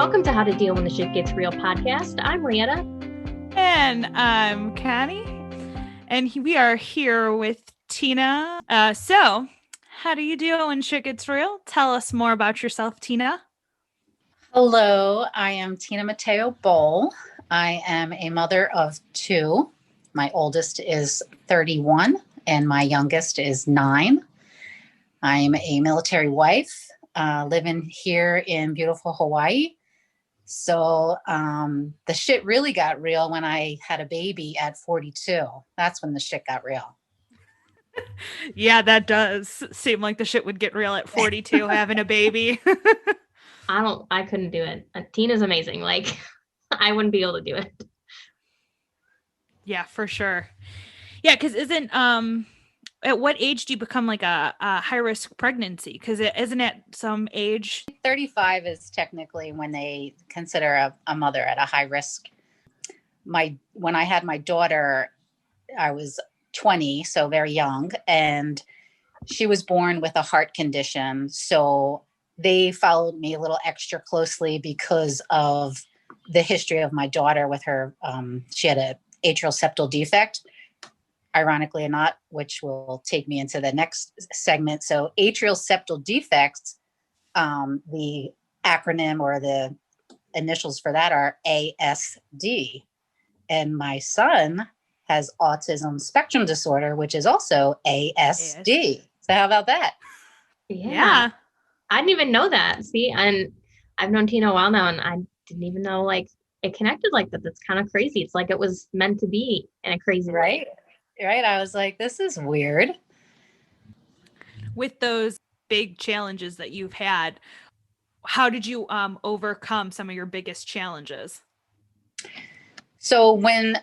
Welcome to How to Deal When the Shit Gets Real podcast. I'm Rietta. And I'm Connie. And we are here with Tina. So, how do you deal when shit gets real? Tell us more about yourself, Tina. Hello, I am Tina Matteo Bohl. I am a mother of two. My oldest is 31 and my youngest is 9. I am a military wife, living here in beautiful Hawaii. So the shit really got real when I had a baby at 42. That's when the shit got real. Yeah, that does seem like the shit would get real at 42, having a baby. I couldn't do it. Tina's amazing. Like, I wouldn't be able to do it. Yeah, for sure. Yeah, because at what age do you become like a high-risk pregnancy? Because it isn't at some age. 35 is technically when they consider a mother at a high risk. When I had my daughter, I was 20, so very young, and she was born with a heart condition. So they followed me a little extra closely because of the history of my daughter with her. She had an atrial septal defect, ironically or not, which will take me into the next segment. So atrial septal defects, the acronym or the initials for that are ASD. And my son has autism spectrum disorder, which is also ASD. So how about that? Yeah. I didn't even know that. See, and I've known Tina a while now, and I didn't even know like it connected like that. That's kind of crazy. It's like it was meant to be in a crazy way. Right. I was like, this is weird. With those big challenges that you've had, how did you overcome some of your biggest challenges? So when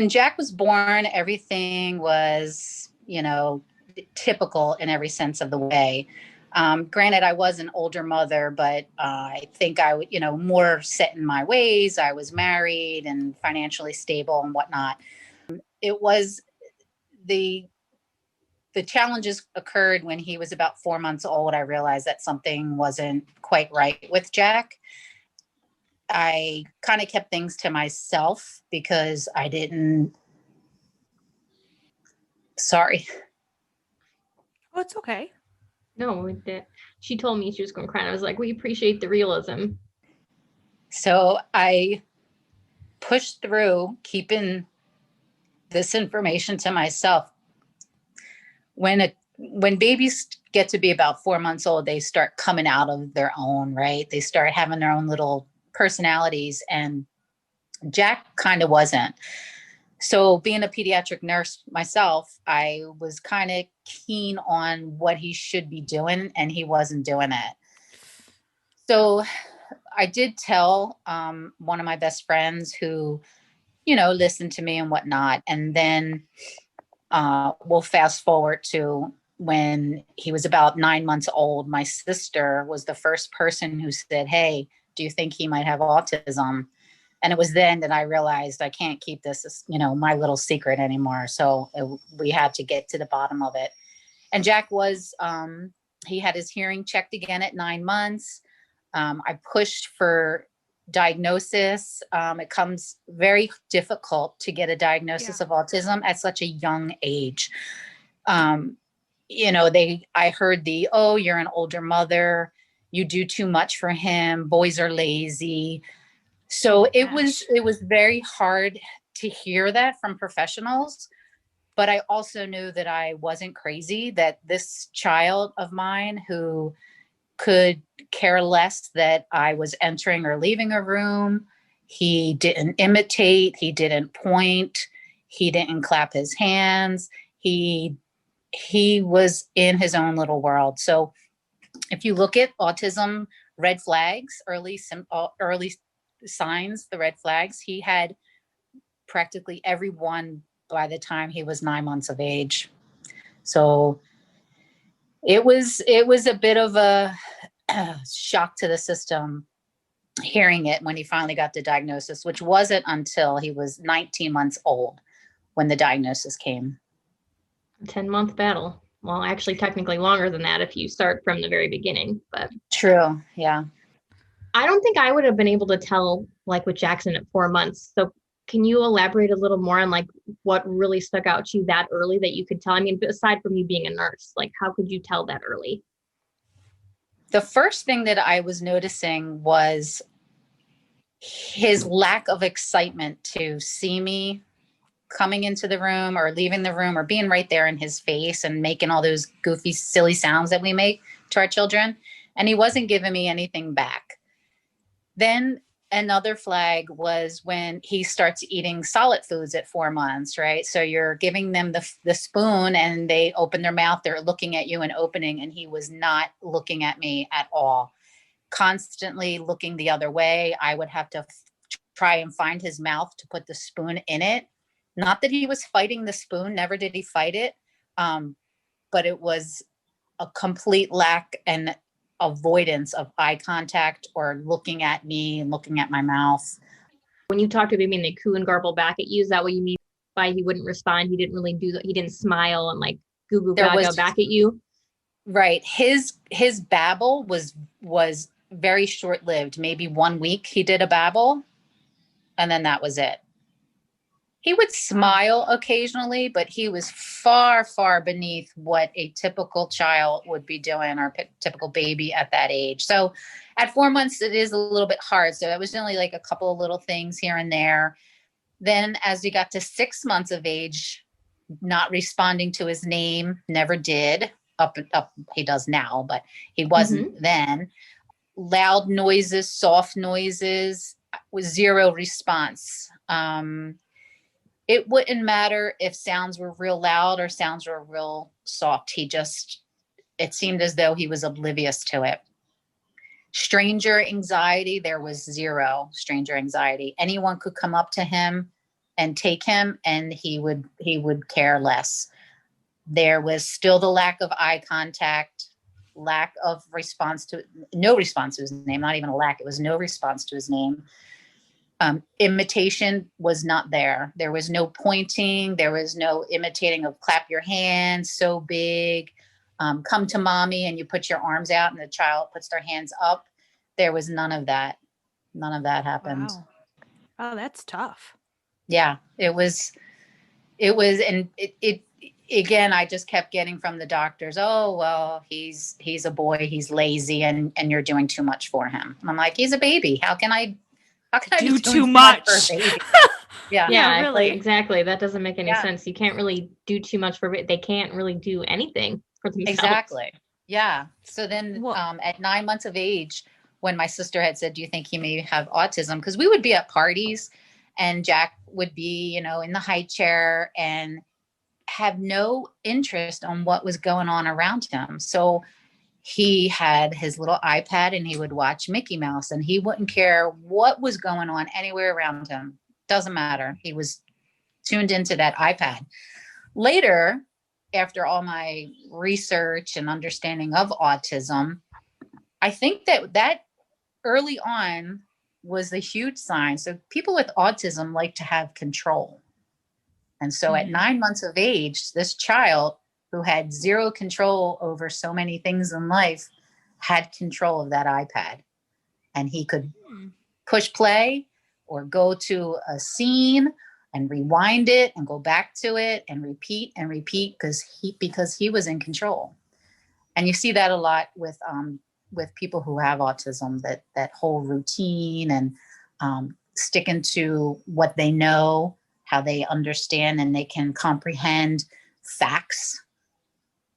Jack was born, everything was, typical in every sense of the way. Granted, I was an older mother, but I think I would, more set in my ways. I was married and financially stable and whatnot. It was the challenges occurred when he was about 4 months old. I realized that something wasn't quite right with Jack. I kind of kept things to myself because I didn't. Sorry. Oh, it's okay. No, she told me she was going to cry. And I was like, we appreciate the realism. So I pushed through keeping this information to myself. When babies get to be about 4 months old, they start coming out of their own, right? They start having their own little personalities, and Jack kind of wasn't. So being a pediatric nurse myself, I was kind of keen on what he should be doing, and he wasn't doing it. So I did tell one of my best friends who, listened to me and whatnot. And then we'll fast forward to when he was about 9 months old. My sister was the first person who said, "Hey, do you think he might have autism?" And it was then that I realized I can't keep this, my little secret anymore. So we had to get to the bottom of it. And Jack he had his hearing checked again at 9 months. I pushed for diagnosis. It comes very difficult to get a diagnosis of autism at such a young age. I heard you're an older mother, you do too much for him, boys are lazy. So it was very hard to hear that from professionals, but I also knew that I wasn't crazy, that this child of mine who could care less that I was entering or leaving a room, he didn't imitate, he didn't point, he didn't clap his hands, he was in his own little world. So if you look at autism red flags, early signs, the red flags, he had practically every one by the time he was 9 months of age. So it was a bit of a shock to the system hearing it when he finally got the diagnosis, which wasn't until he was 19 months old when the diagnosis came. 10-month battle. Well, actually, technically longer than that if you start from the very beginning, but true. Yeah. I don't think I would have been able to tell like with Jackson at 4 months. So can you elaborate a little more on like what really stuck out to you that early that you could tell? I mean, aside from you being a nurse, like how could you tell that early? The first thing that I was noticing was his lack of excitement to see me coming into the room or leaving the room or being right there in his face and making all those goofy, silly sounds that we make to our children. And he wasn't giving me anything back. Then another flag was when he starts eating solid foods at 4 months, right? So you're giving them the spoon and they open their mouth, they're looking at you and opening, and he was not looking at me at all. Constantly looking the other way. I would have to try and find his mouth to put the spoon in it. Not that he was fighting the spoon, never did he fight it. But it was a complete lack and avoidance of eye contact or looking at me and looking at my mouth. When you talk to him and they coo and garble back at you, is that what you mean by he wouldn't respond? He didn't really do that. He didn't smile and like goo goo gaga back at you. Right. His babble was very short lived. Maybe 1 week he did a babble, and then that was it. He would smile occasionally, but he was far, far beneath what a typical child would be doing or typical baby at that age. So at 4 months, it is a little bit hard. So it was only like a couple of little things here and there. Then as we got to 6 months of age, not responding to his name, never did. Up, he does now, but he wasn't then. Loud noises, soft noises, with zero response. It wouldn't matter if sounds were real loud or sounds were real soft. It seemed as though he was oblivious to it. Stranger anxiety, there was zero stranger anxiety. Anyone could come up to him and take him, and he would care less. There was still the lack of eye contact, lack of no response to his name, not even a lack, it was no response to his name. Imitation was not there. There was no pointing. There was no imitating of clap your hands so big, come to mommy, and you put your arms out and the child puts their hands up. There was none of that. None of that happened. Wow. Oh, that's tough. Yeah, it was, and it again, I just kept getting from the doctors, oh, well, he's a boy, he's lazy, and you're doing too much for him. And I'm like, he's a baby. How can I do too much? Yeah, really. Exactly. That doesn't make any sense. You can't really do too much for it. They can't really do anything for themselves. Exactly. Yeah. So then at 9 months of age, when my sister had said, do you think he may have autism? Because we would be at parties and Jack would be, in the high chair and have no interest on what was going on around him. So he had his little iPad and he would watch Mickey Mouse and he wouldn't care what was going on anywhere around him. Doesn't matter. He was tuned into that iPad. Later, after all my research and understanding of autism, I think that early on was a huge sign. So people with autism like to have control. And so at 9 months of age, this child who had zero control over so many things in life had control of that iPad. And he could push play or go to a scene and rewind it and go back to it and repeat because he was in control. And you see that a lot with people who have autism, that whole routine and sticking to what they know, how they understand, and they can comprehend facts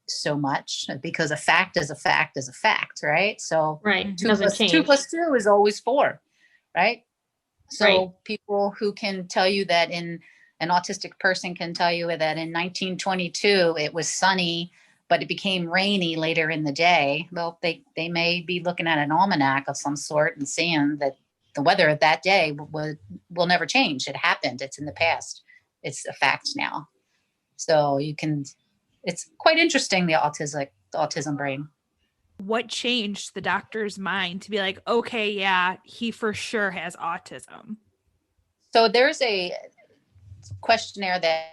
so much, because a fact is a fact is a fact, right? So right. 2 plus 2 is always 4, right? So people who can tell you that an autistic person can tell you that in 1922 it was sunny, but it became rainy later in the day. Well, they may be looking at an almanac of some sort and seeing that the weather of that day will never change. It happened. It's in the past. It's a fact now. So it's quite interesting, the autism brain. What changed the doctor's mind to be like, okay, yeah, he for sure has autism? So there's a questionnaire that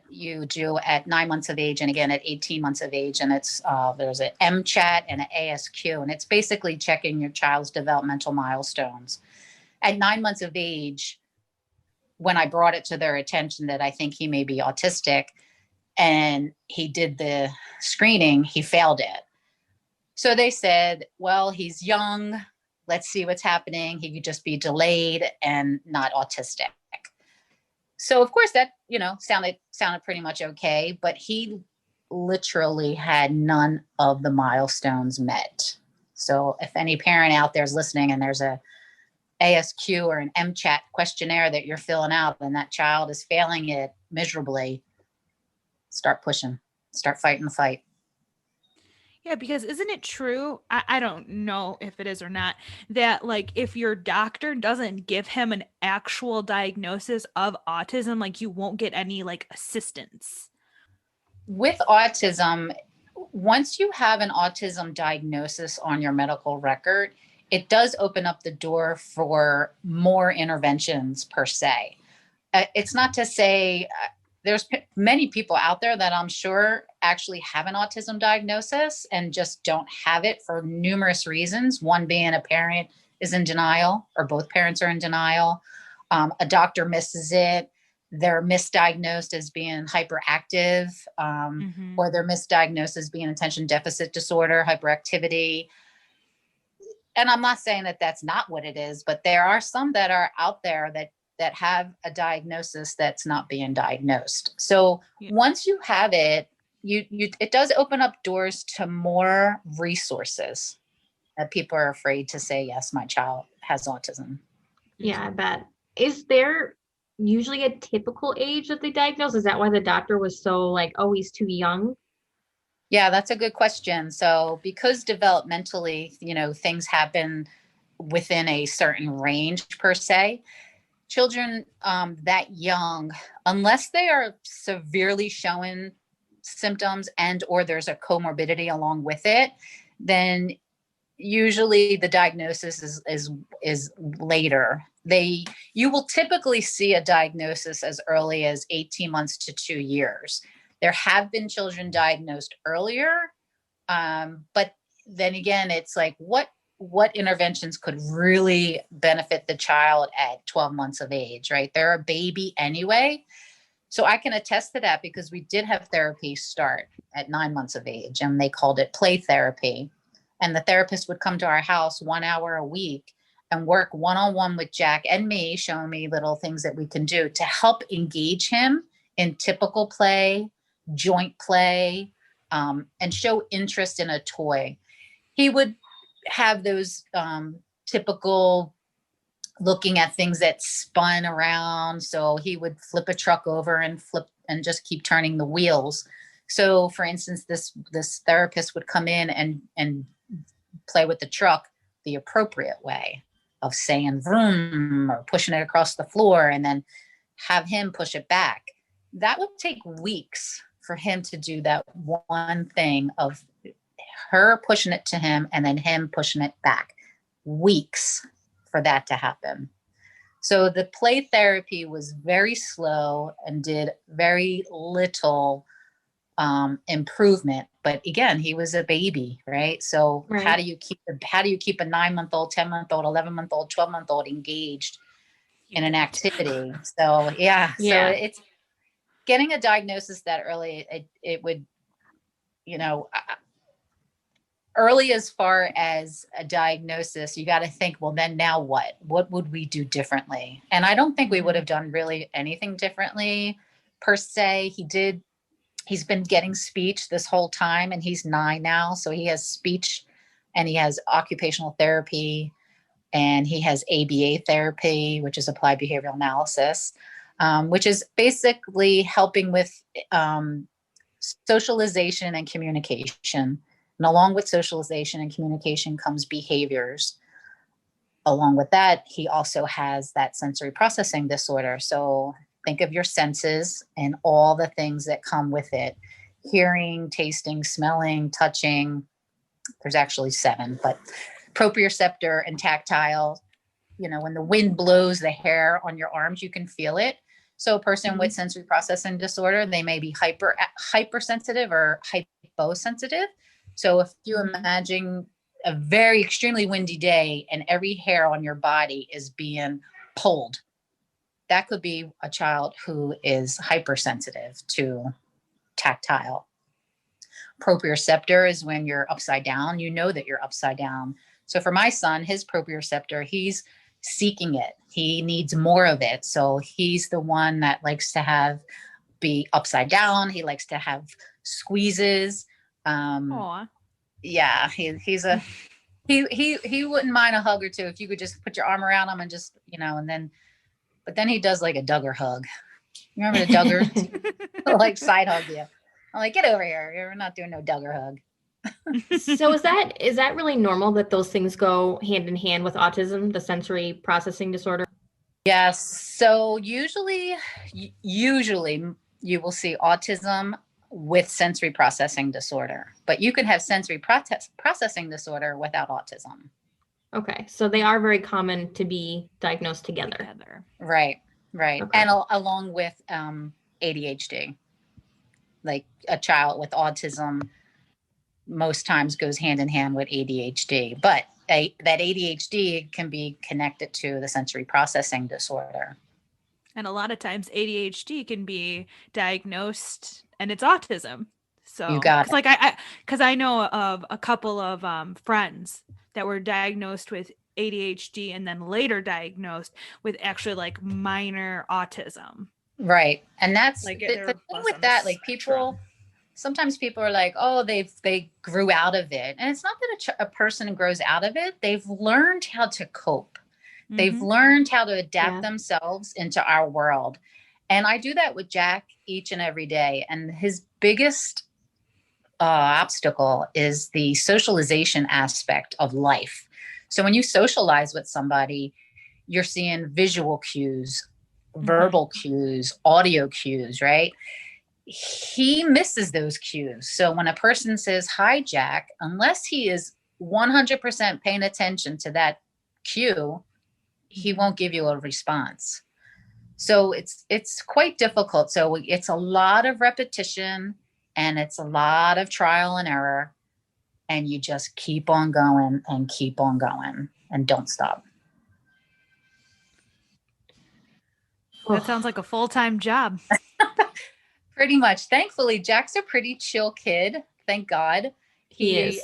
you do at 9 months of age and again at 18 months of age. And it's there's an MChat and an ASQ, and it's basically checking your child's developmental milestones. At 9 months of age, when I brought it to their attention that I think he may be autistic and he did the screening, he failed it. So they said, well, he's young. Let's see what's happening. He could just be delayed and not autistic. So of course that, sounded pretty much okay, but he literally had none of the milestones met. So if any parent out there is listening and there's a ASQ or an MChat questionnaire that you're filling out and that child is failing it miserably, start pushing, start fighting the fight. Yeah, because isn't it true? I don't know if it is or not, that like if your doctor doesn't give him an actual diagnosis of autism, like you won't get any like assistance. With autism, once you have an autism diagnosis on your medical record, it does open up the door for more interventions per se. It's not to say there's many people out there that I'm sure actually have an autism diagnosis and just don't have it for numerous reasons. One being a parent is in denial or both parents are in denial. A doctor misses it. They're misdiagnosed as being hyperactive, or they're misdiagnosed as being attention deficit disorder, hyperactivity. And I'm not saying that that's not what it is, but there are some that are out there that have a diagnosis that's not being diagnosed. So once you have it, it does open up doors to more resources that people are afraid to say, yes, my child has autism. Yeah, I bet. Is there usually a typical age that they diagnose? Is that why the doctor was so like, oh, he's too young? Yeah, that's a good question. So because developmentally, things happen within a certain range per se, children that young, unless they are severely showing symptoms and or there's a comorbidity along with it, then usually the diagnosis is later. You will typically see a diagnosis as early as 18 months to 2 years. There have been children diagnosed earlier, but then again, it's like what interventions could really benefit the child at 12 months of age, right? They're a baby anyway. So I can attest to that because we did have therapy start at 9 months of age and they called it play therapy. And the therapist would come to our house 1 hour a week and work one-on-one with Jack and me, showing me little things that we can do to help engage him in typical play, joint play, and show interest in a toy. He would have those typical looking at things that spun around. So he would flip a truck over and just keep turning the wheels. So for instance, this therapist would come in and play with the truck the appropriate way of saying vroom or pushing it across the floor and then have him push it back. That would take weeks for him to do that one thing of her pushing it to him and then him pushing it back. Weeks for that to happen. So the play therapy was very slow and did very little improvement. But again, he was a baby, right? So Right. how do you keep a 9-month-old, 10-month-old, 11-month-old, 12-month-old engaged in an activity? So yeah. So it's getting a diagnosis that early. It would, early as far as a diagnosis, you got to think, well, then now what? What would we do differently? And I don't think we would have done really anything differently per se. He's been getting speech this whole time and he's 9 now. So he has speech and he has occupational therapy and he has ABA therapy, which is applied behavioral analysis, which is basically helping with socialization and communication. And along with socialization and communication comes behaviors. Along with that, he also has that sensory processing disorder. So think of your senses and all the things that come with it. Hearing, tasting, smelling, touching. There's actually 7, but proprioceptor and tactile. When the wind blows the hair on your arms, you can feel it. So a person Mhm. with sensory processing disorder, they may be hypersensitive or hyposensitive. So if you Mhm. imagine a very extremely windy day and every hair on your body is being pulled, that could be a child who is hypersensitive to tactile. Proprioceptor is when you're upside down, you know that you're upside down. So for my son, his proprioceptor, he's seeking it. He needs more of it. So he's the one that likes to be upside down. He likes to have squeezes. Aw. Yeah, he wouldn't mind a hug or two if you could just put your arm around him and just, but then he does like a Duggar hug. You remember the Duggars? Like side hug you. I'm like, get over here. You're not doing no Duggar hug. So is that really normal that those things go hand in hand with autism, the sensory processing disorder? Yes. So usually you will see autism with sensory processing disorder, but you can have sensory processing disorder without autism. Okay, so they are very common to be diagnosed together. Right. Okay. And along with ADHD, like a child with autism most times goes hand in hand with ADHD, but that ADHD can be connected to the sensory processing disorder. And a lot of times ADHD can be diagnosed and it's autism. So, You got because like because I know of a couple of friends that were diagnosed with ADHD and then later diagnosed with actually like minor autism. Right. And that's Like the they're thing less with on the that. Like spectrum. sometimes people are like, oh, they grew out of it. And it's not that a person grows out of it. They've learned how to cope. They've Mhm. learned how to adapt Yeah. themselves into our world. And I do that with Jack each and every day. And his biggest obstacle is the socialization aspect of life. So when you socialize with somebody, you're seeing visual cues, verbal cues, audio cues, right? He misses those cues. So when a person says, hi, Jack, unless he is 100% paying attention to that cue, he won't give you a response. So it's quite difficult. So it's a lot of repetition and it's a lot of trial and error. And you just keep on going and don't stop. That sounds like a full-time job. Pretty much. Thankfully, Jack's a pretty chill kid. Thank God. He is.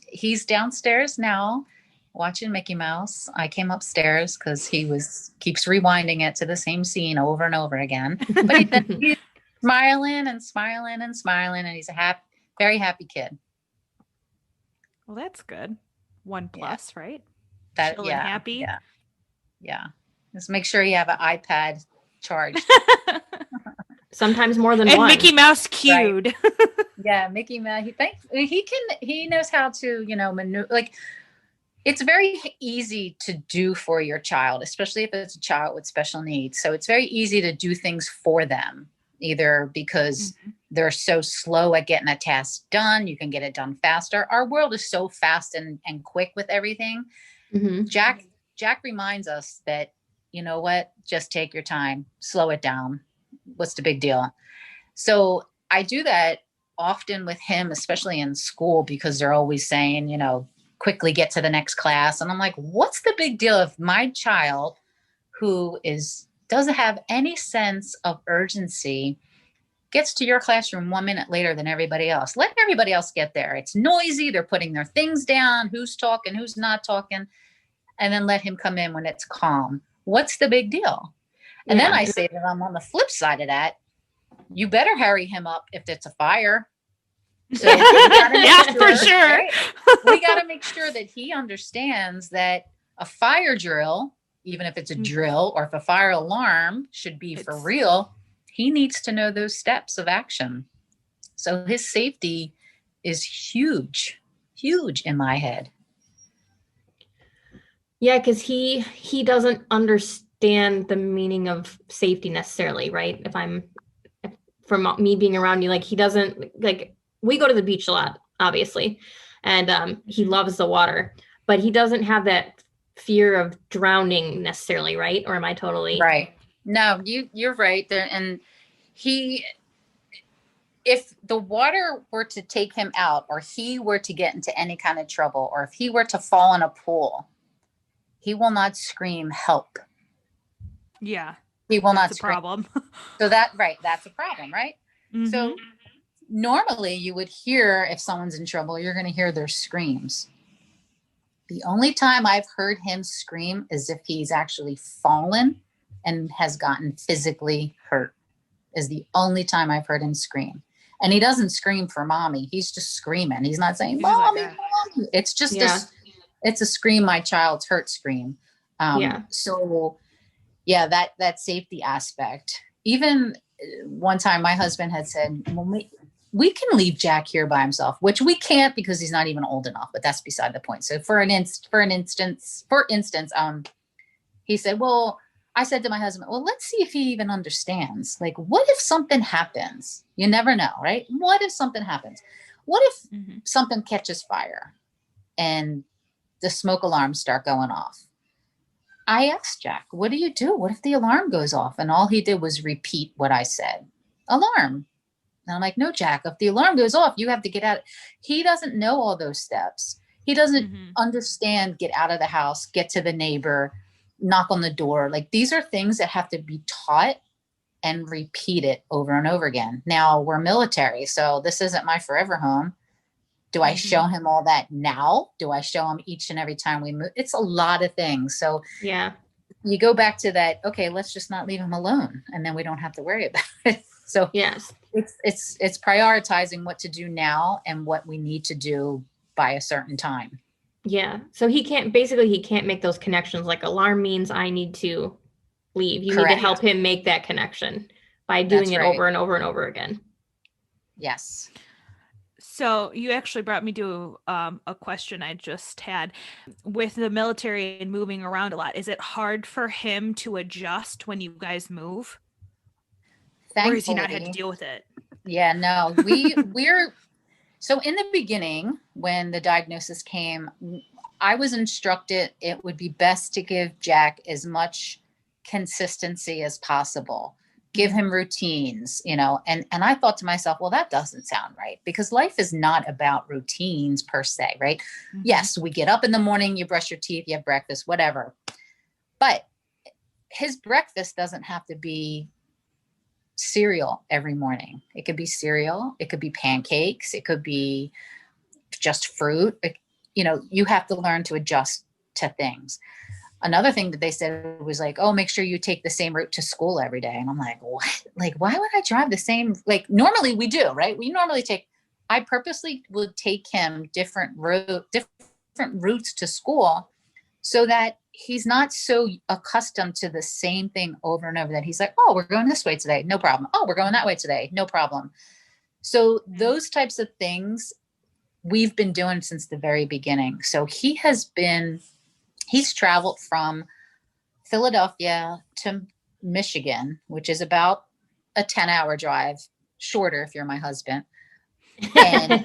He's downstairs now watching Mickey Mouse. I came upstairs because keeps rewinding it to the same scene over and over again. But he's smiling and smiling and smiling, and he's a very happy kid. Well, that's good. 1+, right? That Chill and yeah, happy. yeah. Just make sure you have an iPad charged. Sometimes more than And one. Mickey Mouse cued. Right. Yeah, Mickey Mouse. He knows how to, maneuver. Like, it's very easy to do for your child, especially if it's a child with special needs. So it's very easy to do things for them, either because they're so slow at getting a task done. You can get it done faster. Our world is so fast and quick with everything. Mm-hmm. Jack reminds us that, you know what, just take your time, slow it down. What's the big deal? So I do that often with him, especially in school, because they're always saying, quickly get to the next class. And I'm like, what's the big deal if my child who doesn't have any sense of urgency gets to your classroom 1 minute later than everybody else? Let everybody else get there. It's noisy. They're putting their things down. Who's talking, who's not talking. And then let him come in when it's calm. What's the big deal? And then I say that I'm on the flip side of that. You better hurry him up if it's a fire. So for sure. Right? We got to make sure that he understands that a fire drill, even if it's a drill or if a fire alarm should be for real, he needs to know those steps of action. So his safety is huge in my head. Yeah, because he doesn't understand the meaning of safety necessarily, right? From me being around you, like he doesn't, like, we go to the beach a lot, obviously, and he loves the water, but he doesn't have that fear of drowning necessarily, right? Or am I totally right? No, you're right there. And he, if the water were to take him out, or he were to get into any kind of trouble, or if he were to fall in a pool, he will not scream help. Yeah. He will That's not a scream. problem. So that's a problem, right? Mm-hmm. So normally you would hear, if someone's in trouble, you're going to hear their screams. The only time I've heard him scream is if he's actually fallen and has gotten physically hurt, is the only time I've heard him scream. And he doesn't scream for mommy. He's just screaming. He's not saying, He's just mommy, like, mommy. It's just Yeah. it's a scream, my child's hurt scream. Yeah. So yeah, that safety aspect. Even one time my husband had said, well, we can leave Jack here by himself, which we can't because he's not even old enough, but that's beside the point. So for instance, he said, well, I said to my husband, well, let's see if he even understands. Like, what if something happens? You never know, right? What if something happens? What if something catches fire and the smoke alarms start going off? I asked Jack, what do you do? What if the alarm goes off? And all he did was repeat what I said. Alarm. And I'm like, no, Jack, if the alarm goes off, you have to get out. He doesn't know all those steps. He doesn't understand, get out of the house, get to the neighbor, knock on the door. Like, these are things that have to be taught and repeated over and over again. Now, we're military, so this isn't my forever home. Do I show him all that now? Do I show him each and every time we move? It's a lot of things. So Yeah. you go back to that, okay, let's just not leave him alone, and then we don't have to worry about it. So Yes. it's prioritizing what to do now and what we need to do by a certain time. Yeah. So he can't make those connections. Like, alarm means I need to leave. You need to Correct. help him make that connection by doing That's it right. over and over and over again. Yes. So you actually brought me to a question I just had. With the military and moving around a lot, is it hard for him to adjust when you guys move? Thankfully, or has he not had to deal with it? Yeah, no, we're so in the beginning when the diagnosis came, I was instructed it would be best to give Jack as much consistency as possible. Give him routines, and I thought to myself, well, that doesn't sound right, because life is not about routines per se, right? Yes, we get up in the morning, you brush your teeth, you have breakfast, whatever. But his breakfast doesn't have to be cereal every morning. It could be cereal, it could be pancakes, it could be just fruit. You have to learn to adjust to things. Another thing that they said was like, oh, make sure you take the same route to school every day. And I'm like, what? Like, why would I drive the same? Like, normally we do, right? I purposely would take him different routes to school so that he's not so accustomed to the same thing over and over, that he's like, oh, we're going this way today. No problem. Oh, we're going that way today. No problem. So those types of things we've been doing since the very beginning. So he's traveled from Philadelphia to Michigan, which is about a 10-hour drive, shorter if you're my husband. And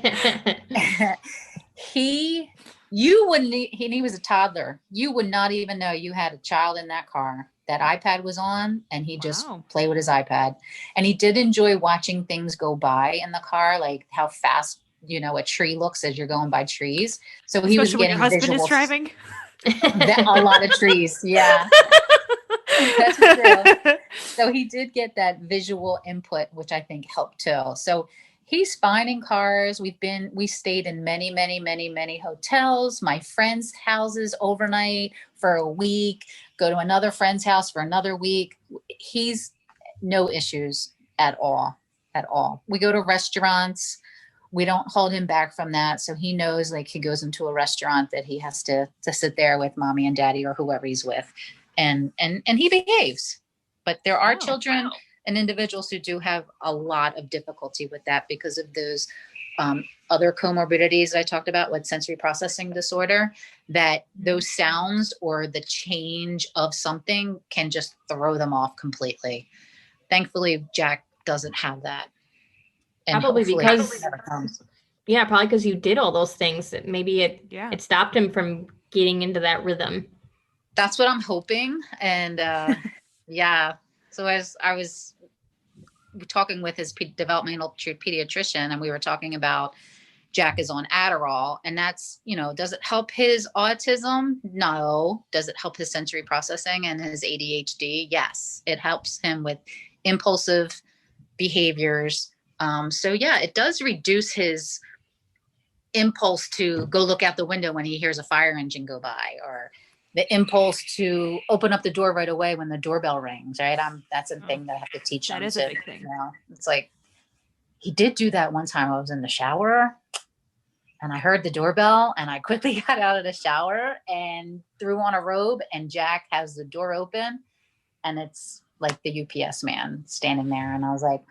he was a toddler. You would not even know you had a child in that car. That iPad was on, and he just played with his iPad. And he did enjoy watching things go by in the car, like how fast, a tree looks as you're going by trees. So he was getting when your husband visuals. is driving. A lot of trees. Yeah. That's true. So he did get that visual input, which I think helped too. So he's fine in cars. We stayed in many, many, many, many hotels, my friends' houses overnight for a week, go to another friend's house for another week. He's no issues at all. We go to restaurants. We don't hold him back from that. So he knows, like, he goes into a restaurant that he has to sit there with mommy and daddy or whoever he's with. And he behaves. But there are children and individuals who do have a lot of difficulty with that because of those other comorbidities I talked about with sensory processing disorder, that those sounds or the change of something can just throw them off completely. Thankfully, Jack doesn't have that. And probably because it never comes. Yeah, probably because you did all those things. Maybe it stopped him from getting into that rhythm. That's what I'm hoping. And yeah, So as I was talking with his developmental pediatrician, and we were talking about Jack is on Adderall, and that's, does it help his autism? No. Does it help his sensory processing and his ADHD? Yes. It helps him with impulsive behaviors. So yeah, it does reduce his impulse to go look out the window when he hears a fire engine go by, or the impulse to open up the door right away when the doorbell rings, right? That's a thing that I have to teach him. That is a big thing. It's like, he did do that one time. I was in the shower and I heard the doorbell, and I quickly got out of the shower and threw on a robe, and Jack has the door open, and it's like the UPS man standing there. And I was like,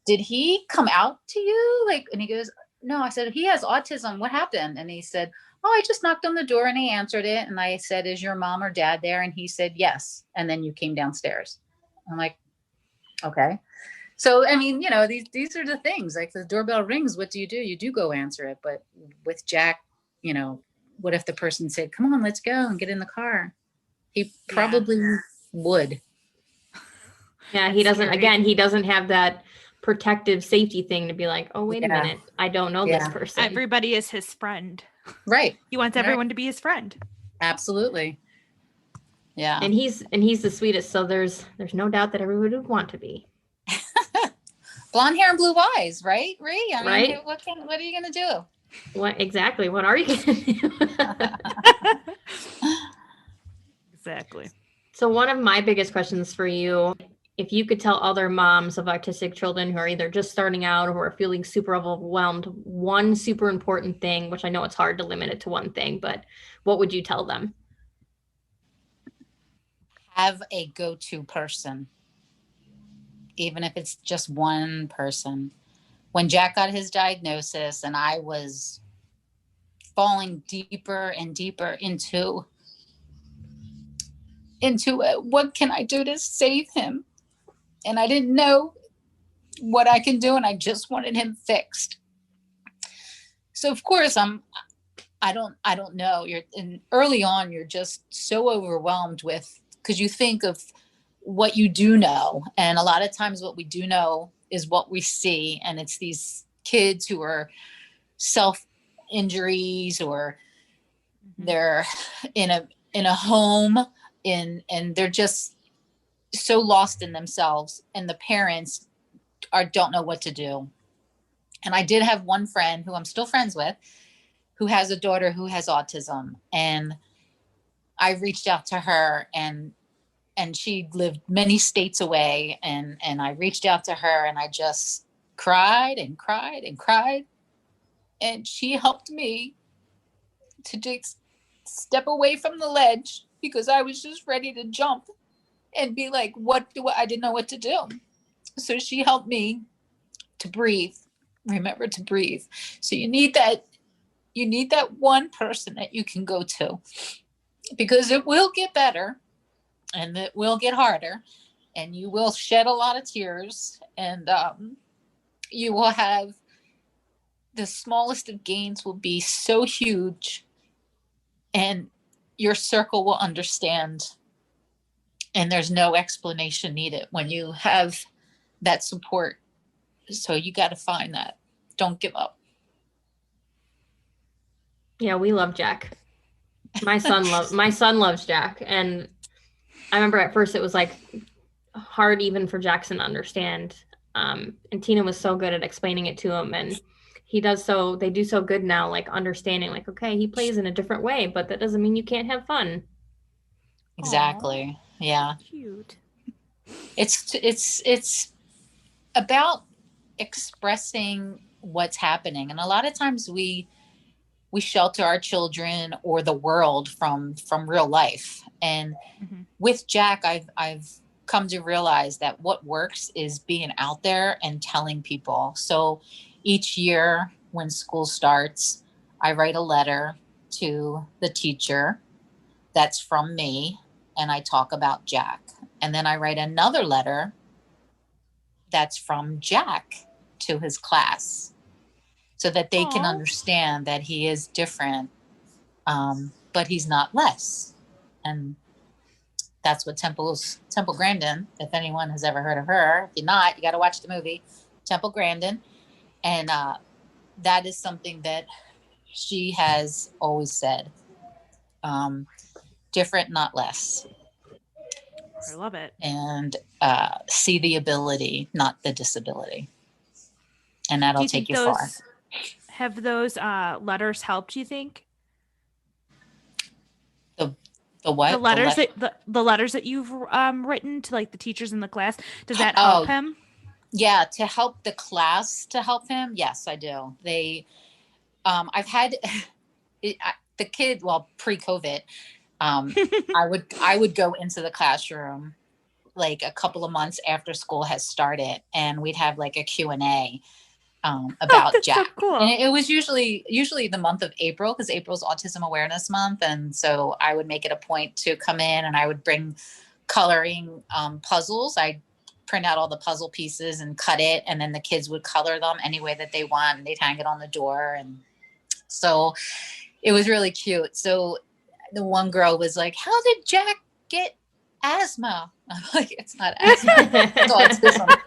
did he come out to you? And he goes, no. I said, he has autism. What happened? And he said, oh, I just knocked on the door and he answered it. And I said, is your mom or dad there? And he said, yes. And then you came downstairs. I'm like, okay. So, I mean, these are the things, like the doorbell rings. What do? You do go answer it. But with Jack, what if the person said, come on, let's go and get in the car? He probably would. Yeah. He doesn't have that protective safety thing to be like, oh, wait a minute. I don't know this person. Everybody is his friend. Right. He wants everyone to be his friend. Absolutely. Yeah. And he's the sweetest. So there's no doubt that everybody would want to be. Blonde hair and blue eyes, right? Ree? I mean, right. What are you going to do? What exactly? What are you going to do? Exactly. So one of my biggest questions for you, if you could tell other moms of autistic children who are either just starting out or who are feeling super overwhelmed, one super important thing, which I know it's hard to limit it to one thing, but what would you tell them? Have a go-to person, even if it's just one person. When Jack got his diagnosis and I was falling deeper and deeper into it, what can I do to save him? And I didn't know what I can do, and I just wanted him fixed. So of course I don't know. Early on, you're just so overwhelmed because you think of what you do know. And a lot of times what we do know is what we see. And it's these kids who are self-injuries, or they're in a home and they're just so lost in themselves, and the parents don't know what to do. And I did have one friend who I'm still friends with, who has a daughter who has autism. And I reached out to her, and she lived many states away. And I reached out to her, and I just cried and cried and cried. And she helped me to just step away from the ledge, because I was just ready to jump and be like, I didn't know what to do. So she helped me to breathe. Remember to breathe. So you need that one person that you can go to, because it will get better and it will get harder, and you will shed a lot of tears, and you will have the smallest of gains will be so huge, and your circle will understand. And there's no explanation needed when you have that support. So you got to find that. Don't give up. Yeah, we love Jack. My son loves Jack. And I remember at first it was like hard even for Jackson to understand. And Tina was so good at explaining it to him. And they do so good now, like understanding, like, okay, he plays in a different way, but that doesn't mean you can't have fun. Exactly. Aww. Yeah. Cute. It's about expressing what's happening. And a lot of times we shelter our children or the world from real life. And with Jack, I've come to realize that what works is being out there and telling people. So each year when school starts, I write a letter to the teacher that's from me, and I talk about Jack. And then I write another letter that's from Jack to his class, so that they can understand that he is different, but he's not less. And that's what Temple Grandin, if anyone has ever heard of her. If you're not, you got to watch the movie Temple Grandin. And that is something that she has always said. Different, not less. I love it. And see the ability, not the disability. And that'll take you far. Have those letters helped, you think? The what? The letters that you've written to like the teachers in the class, does that help him? Yeah, to help the class, to help him. Yes, I do. I've had the kid, well, pre-COVID, I would go into the classroom like a couple of months after school has started, and we'd have like a Q&A about Jack. So cool. And it was usually the month of April, because April's Autism Awareness Month. And so I would make it a point to come in, and I would bring coloring puzzles. I print out all the puzzle pieces and cut it, and then the kids would color them any way that they want, and they'd hang it on the door. And so it was really cute. So the one girl was like, "How did Jack get asthma?" I'm like, "It's not asthma, it's autism."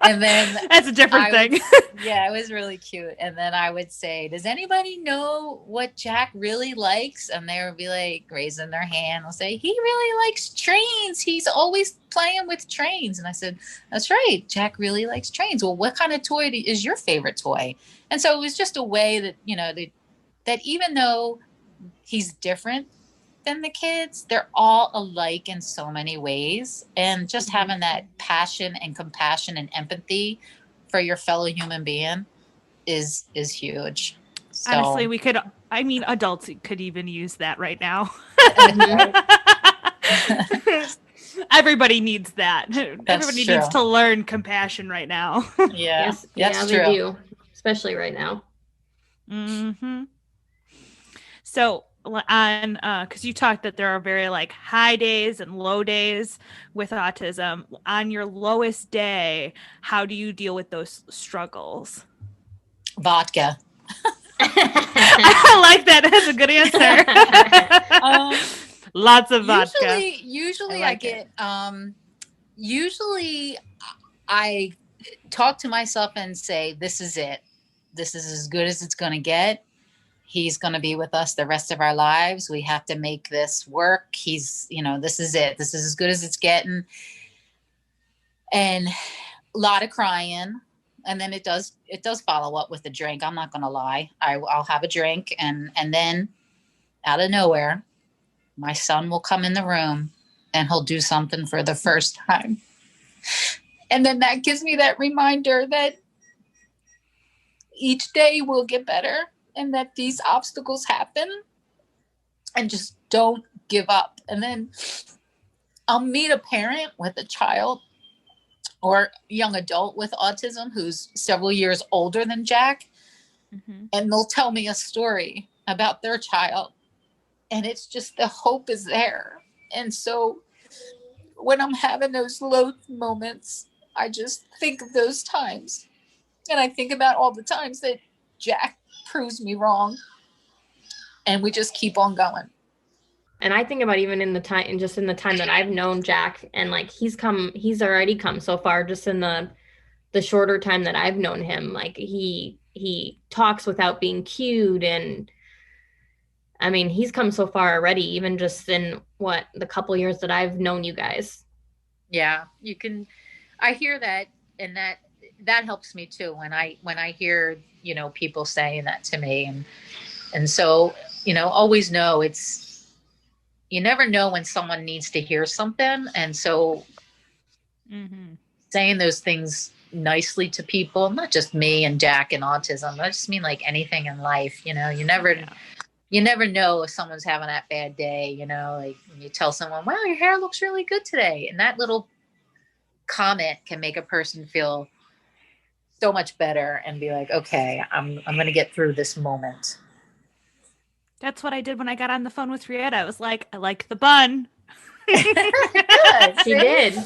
And then that's a different thing. Yeah, it was really cute. And then I would say, "Does anybody know what Jack really likes?" And they would be like raising their hand. I'll say, "He really likes trains. He's always playing with trains." And I said, "That's right. Jack really likes trains. Well, what kind of toy is your favorite toy?" And so it was just a way that, that even though he's different than the kids, they're all alike in so many ways. And just having that passion and compassion and empathy for your fellow human being is huge. So, honestly, adults could even use that right now. Everybody needs that. Everybody needs to learn compassion right now. Yeah. Yes, they do, especially right now. Mm-hmm. So on because you talked that there are very like high days and low days with autism. On your lowest day, how do you deal with those struggles? Vodka. I like that. That's a good answer. Lots of vodka. Usually I get usually I talk to myself and say, "This is it. This is as good as it's going to get. He's going to be with us the rest of our lives. We have to make this work. This is it. This is as good as it's getting." And a lot of crying. And then it does follow up with a drink. I'm not going to lie. I'll have a drink. And then out of nowhere, my son will come in the room and he'll do something for the first time. And then that gives me that reminder that each day will get better, and that these obstacles happen, and just don't give up. And then I'll meet a parent with a child or young adult with autism who's several years older than Jack. Mm-hmm. And they'll tell me a story about their child, and it's just, the hope is there. And so when I'm having those low moments, I just think of those times, and I think about all the times that Jack proves me wrong, and we just keep on going. And I think about even in the time that I've known Jack, and like he's already come so far just in the shorter time that I've known him. Like he talks without being cued, and I mean, he's come so far already, even just in the couple years that I've known you guys. Yeah, I hear that, and that helps me too when I hear, people saying that to me. And so, always know you never know when someone needs to hear something. And so saying those things nicely to people, not just me and Jack and autism, I just mean like anything in life, you never know if someone's having that bad day, like when you tell someone, "Wow, your hair looks really good today." And that little comment can make a person feel so much better and be like, "Okay, I'm going to get through this moment." That's what I did when I got on the phone with Rieta. I was like, "I like the bun." She did.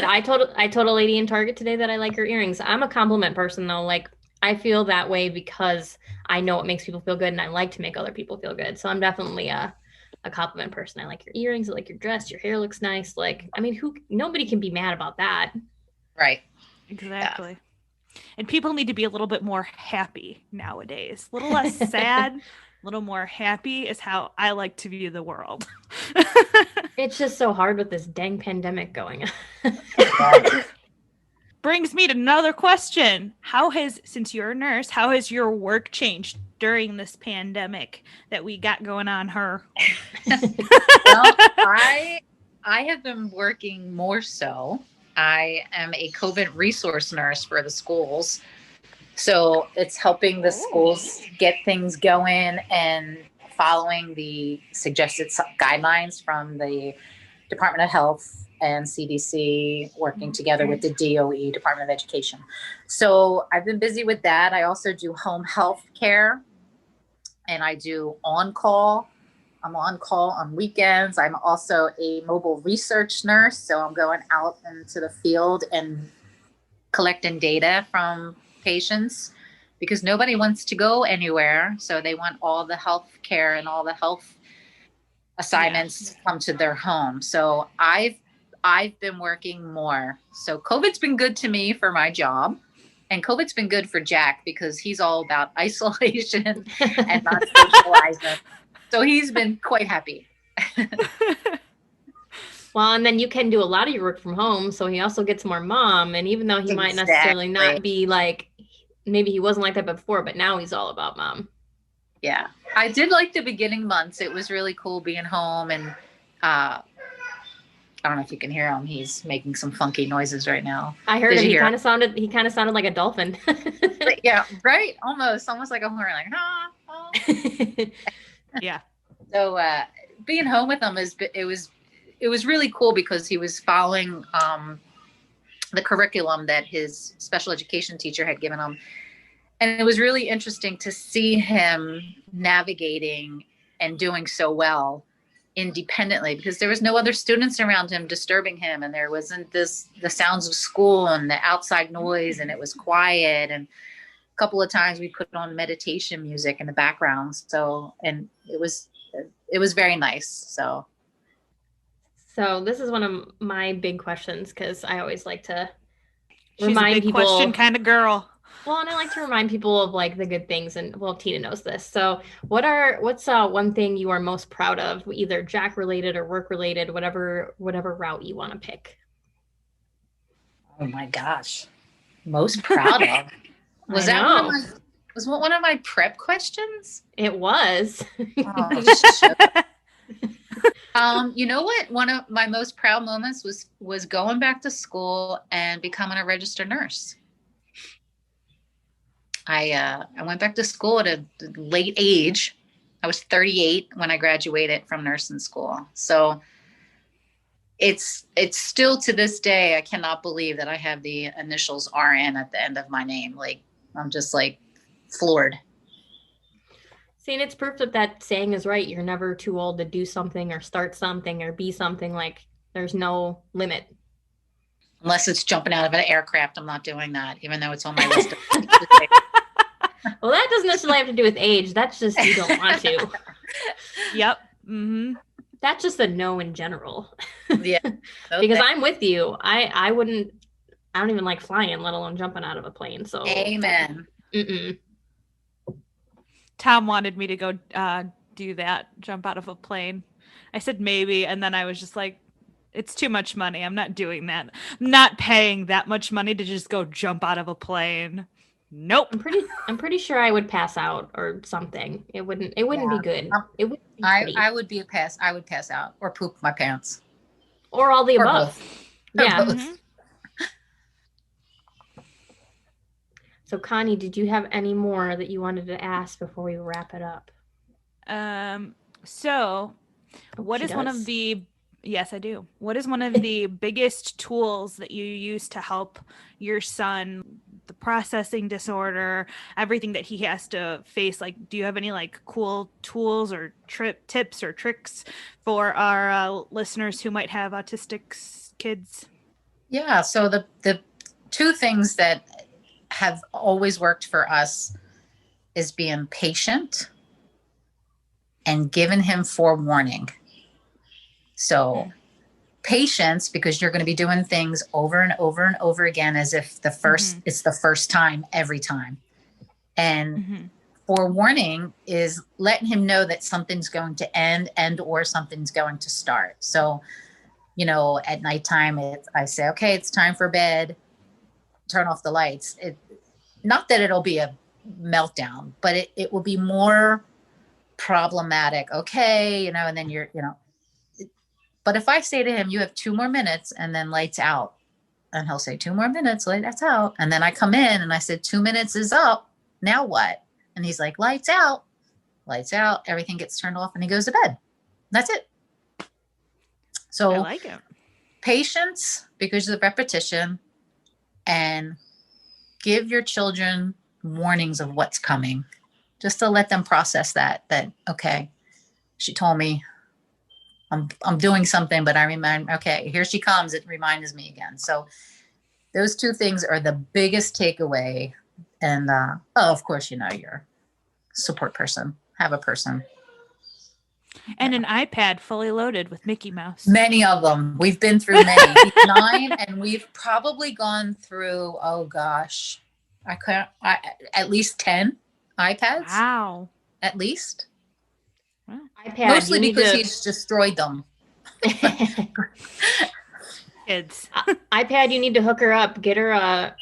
I told a lady in Target today that I like her earrings. I'm a compliment person though. Like I feel that way because I know it makes people feel good, and I like to make other people feel good. So I'm definitely a a compliment person. I like your earrings, I like your dress, your hair looks nice. Like, I mean, nobody can be mad about that. Right. Exactly. Yeah. And people need to be a little bit more happy nowadays. A little less sad, a little more happy is how I like to view the world. It's just so hard with this dang pandemic going on. Brings me to another question. Since you're a nurse, how has your work changed during this pandemic that we got going on her? Well, I have been working more so. I am a COVID resource nurse for the schools. So it's helping the schools get things going and following the suggested guidelines from the Department of Health and CDC, working together with the DOE, Department of Education. So I've been busy with that. I also do home health care, and I do on-call. I'm on call on weekends. I'm also a mobile research nurse, so I'm going out into the field and collecting data from patients because nobody wants to go anywhere. So they want all the health care and all the health assignments to come to their home. So I've been working more. So COVID's been good to me for my job. And COVID's been good for Jack because he's all about isolation and not socializing. So he's been quite happy. Well, and then you can do a lot of your work from home. So he also gets more mom. And even though he might necessarily not be like, maybe he wasn't like that before, but now he's all about mom. Yeah. I did like the beginning months. It was really cool being home. And I don't know if you can hear him. He's making some funky noises right now. I heard him. He kind of sounded like a dolphin. Yeah, right. Almost like a horn, like, huh? Yeah. So being home with him it was really cool because he was following the curriculum that his special education teacher had given him. And it was really interesting to see him navigating and doing so well independently because there was no other students around him disturbing him. And there wasn't the sounds of school and the outside noise, and it was quiet. And a couple of times we put on meditation music in the background. So, and it was very nice. So this is one of my big questions because I always like to remind people. She's a big question kind of girl. Well, and I like to remind people of like the good things, and well, Tina knows this. So, what's one thing you are most proud of, either Jack related or work related, whatever route you want to pick? Oh my gosh, most proud of. Was one of my prep questions? It was. You know what? One of my most proud moments was going back to school and becoming a registered nurse. I went back to school at a late age. I was 38 when I graduated from nursing school. So it's still to this day, I cannot believe that I have the initials RN at the end of my name. Like, I'm just like floored. See, and it's proof that saying is right. You're never too old to do something or start something or be something. Like, there's no limit. Unless it's jumping out of an aircraft, I'm not doing that, even though it's on my list. Well, that doesn't necessarily have to do with age. That's just you don't want to. Yep. Mm-hmm. That's just a no in general. Yeah. Okay. Because I'm with you. I don't even like flying, let alone jumping out of a plane. So amen. Tom wanted me to go do that, jump out of a plane. I said maybe, and then I was just like, it's too much money. I'm not doing that. I'm not paying that much money to just go jump out of a plane. Nope. I'm pretty sure I would pass out or something. It wouldn't be good. It would be I would be I would pass out or poop my pants. Or all the above. Yeah. Mm-hmm. So Connie, did you have any more that you wanted to ask before we wrap it up? Yes, I do. What is one of the biggest tools that you use to help your son, the processing disorder, everything that he has to face? Like, do you have any like cool tools or tips or tricks for our listeners who might have autistic kids? Yeah. So the two things that have always worked for us is being patient and given him forewarning. So patience, because you're going to be doing things over and over and over again as if it's the first time every time. And forewarning is letting him know that something's going to end and or something's going to start. So, at nighttime, I say, okay, it's time for bed. Turn off the lights. Not that it'll be a meltdown, but it will be more problematic. Okay, and then but if I say to him, you have 2 more minutes and then lights out, and he'll say 2 more minutes, lights out. And then I come in and I said, 2 minutes is up. Now what? And he's like, lights out, everything gets turned off and he goes to bed. That's it. So I like it. Patience, because of the repetition, and give your children warnings of what's coming, just to let them process that, okay, she told me I'm doing something, but I remind, okay, here she comes. It reminds me again. So those 2 things are the biggest takeaway. And, of course, your support person, have a person. And an iPad fully loaded with Mickey Mouse. Many of them. We've been through many. He's 9, and we've probably gone through, oh gosh, at least 10 iPads. Wow. At least. Wow. iPad, mostly because he's destroyed them. Kids. iPad, you need to hook her up. Get her a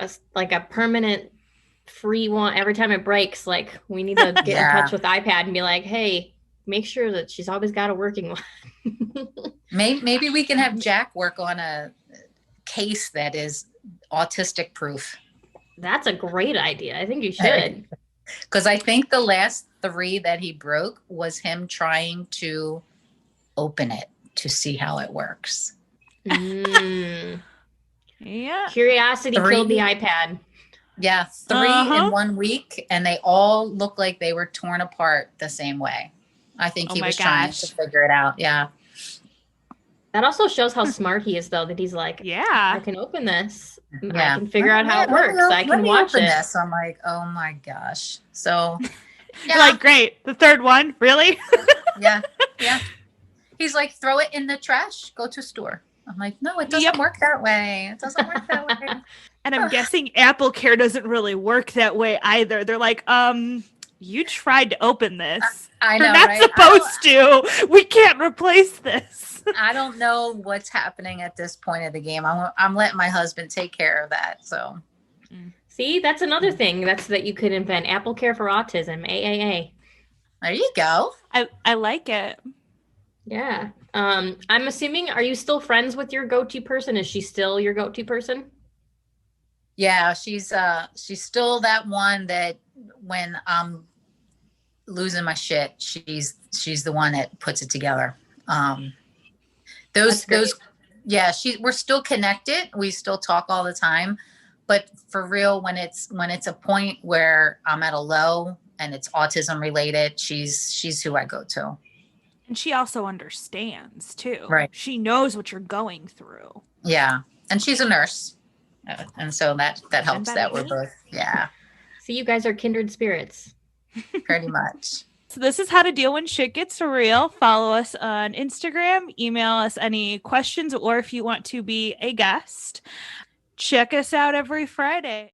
permanent free one every time it breaks. Like, we need to get in touch with iPad and be like, hey, make sure that she's always got a working one. Maybe we can have Jack work on a case that is autistic proof. That's a great idea. I think you should. Because I think the last 3 that he broke was him trying to open it to see how it works. Yeah. Curiosity 3 killed the iPad. Yeah, 3 in 1 week, and they all look like they were torn apart the same way. I think he was trying to figure it out. Yeah. That also shows how smart he is, though, that he's like, I can open this. I can figure out how it works. I can watch it. This. I'm like, oh my gosh. So, You're like, great. The 3rd one? Really? Yeah. He's like, throw it in the trash. Go to store. I'm like, no, it doesn't work that way. It doesn't work that way. And I'm guessing Apple Care doesn't really work that way either. They're like, you tried to open this. I know, You're not supposed to. We can't replace this. I don't know what's happening at this point of the game. I'm letting my husband take care of that. So, see, that's another thing that you could invent. Apple Care for Autism, AAA. There you go. I like it. Yeah. I'm assuming, are you still friends with your go-to person? Is she still your go-to person? Yeah, she's still that one that when I'm losing my shit, she's the one that puts it together. We're still connected. We still talk all the time, but for real, when it's a point where I'm at a low and it's autism related, she's who I go to. And she also understands too. Right. She knows what you're going through. Yeah. And she's a nurse. And so that helps that we're both. Yeah. So you guys are kindred spirits. Pretty much. So this is how to deal when shit gets real. Follow us on Instagram, email us any questions, or if you want to be a guest, check us out every Friday.